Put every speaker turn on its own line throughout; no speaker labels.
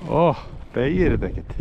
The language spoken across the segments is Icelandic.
Ó, beygir þetta ekkert.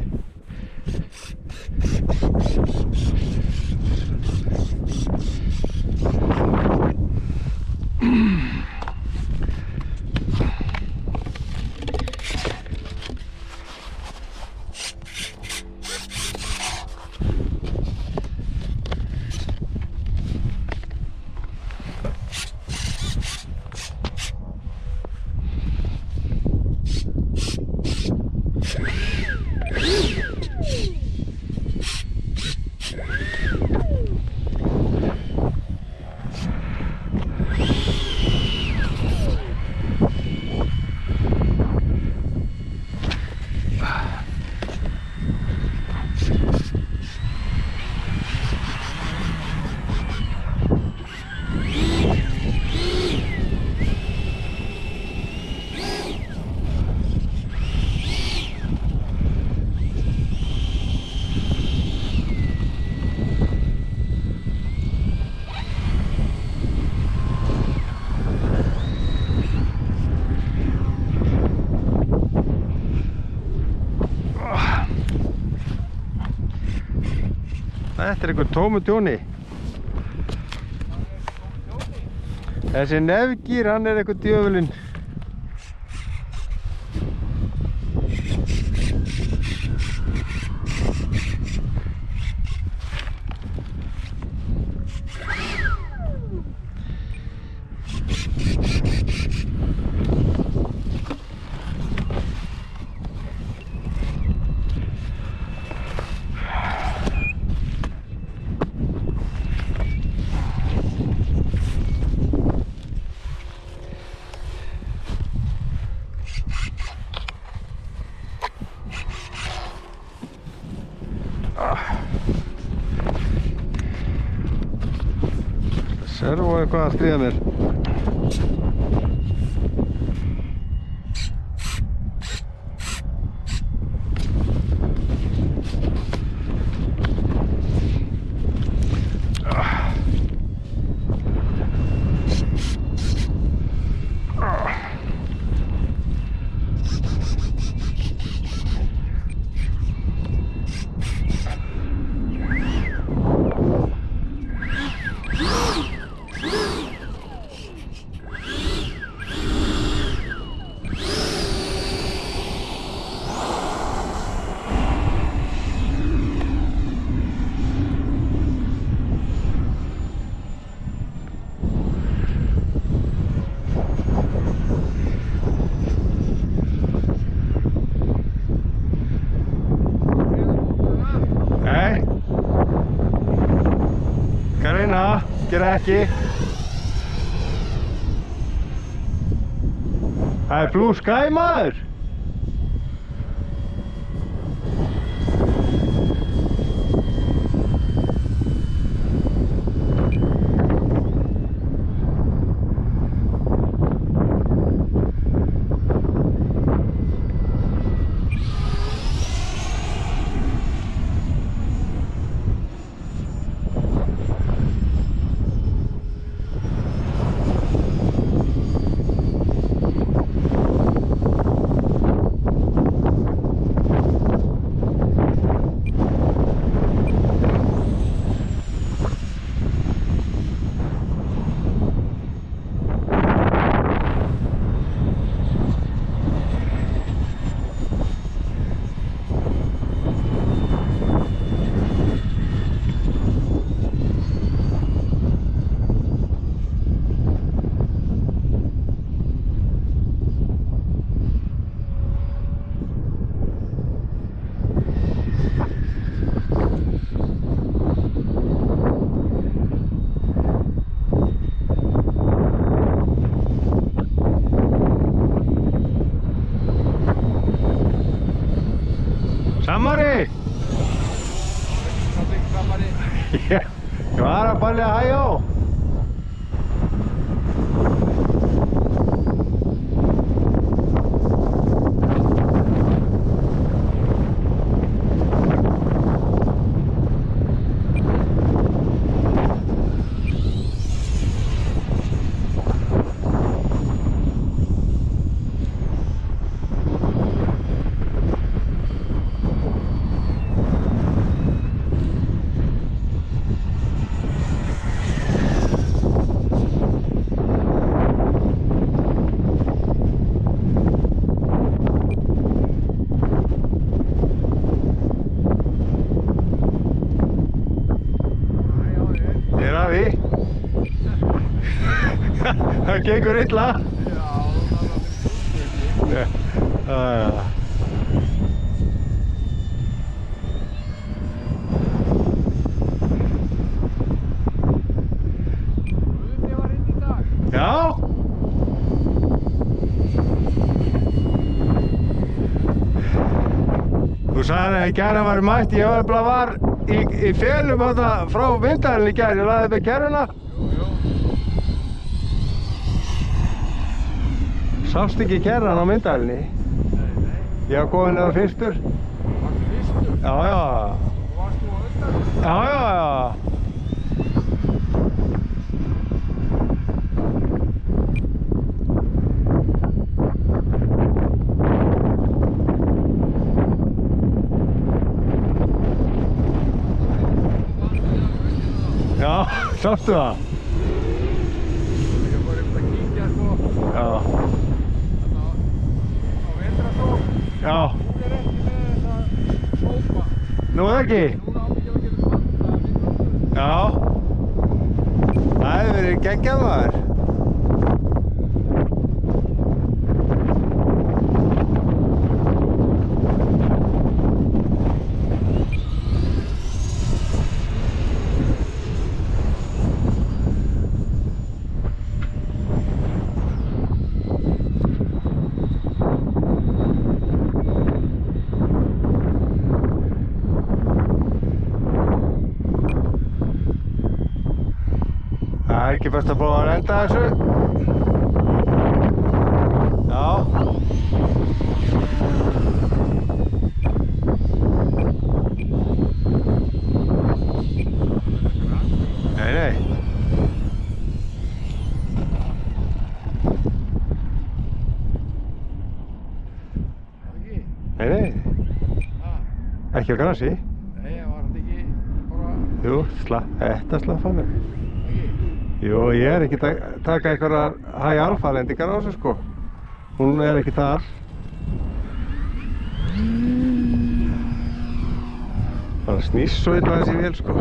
Þetta einhver tómur djóni. Þessi nefgír, hann einhver djöfulinn. Servo eitthvað að stríða mér. Gera ekki. Það blue sky maður. Samari! Ég var að pælja að hægja á. að því. Það gengur illa. Já, það Já. Þú sagði að í gær var mætt, ég var í felum frá Vindælinn í gær, ég laði með kerruna. Sást ekki kerran á Vindælinni? Nei. Ég var komin eða fyrstur. Varstu fyrstur? Já. Og varst þú á undan? Já. Já, sástu það? Ég var að kíkja sko. Já. Á vetrasól. Já. Hún ekki með þessa sópa. Nú ekki? Núna ábyggilega getur vant að Já. Það hefur verið geggjað maður. Það ekki best að prófa að lenda þessu. Já. Nei. Nei. Ekki á grasi? Nei, var þetta ekki bara... Jú, þetta slaffaleg. Jú, ég ekki að taka einhverjar high alpha lendingar á þessu sko. Hún ekki þar. Það snýst svo illa þessi vél sko.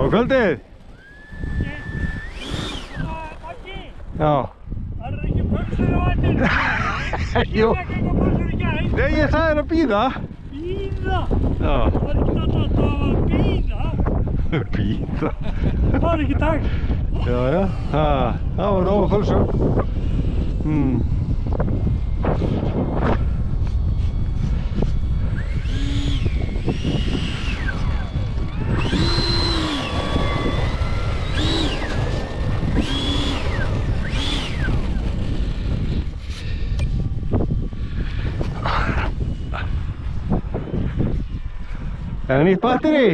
Og kvöldið?
Maggi?
Já.
Það ekki pulsur á vatninu?
Jú.
Ég fekk eitthvað pulsur í gær.
Nei, ég sagði þér að bíða.
Bíða?
Já.
Það ekki náttúrulega að bíða.
Bíða?
Það ekki takt.
Já. Það var nógu pulsur. Er það nýtt batteri?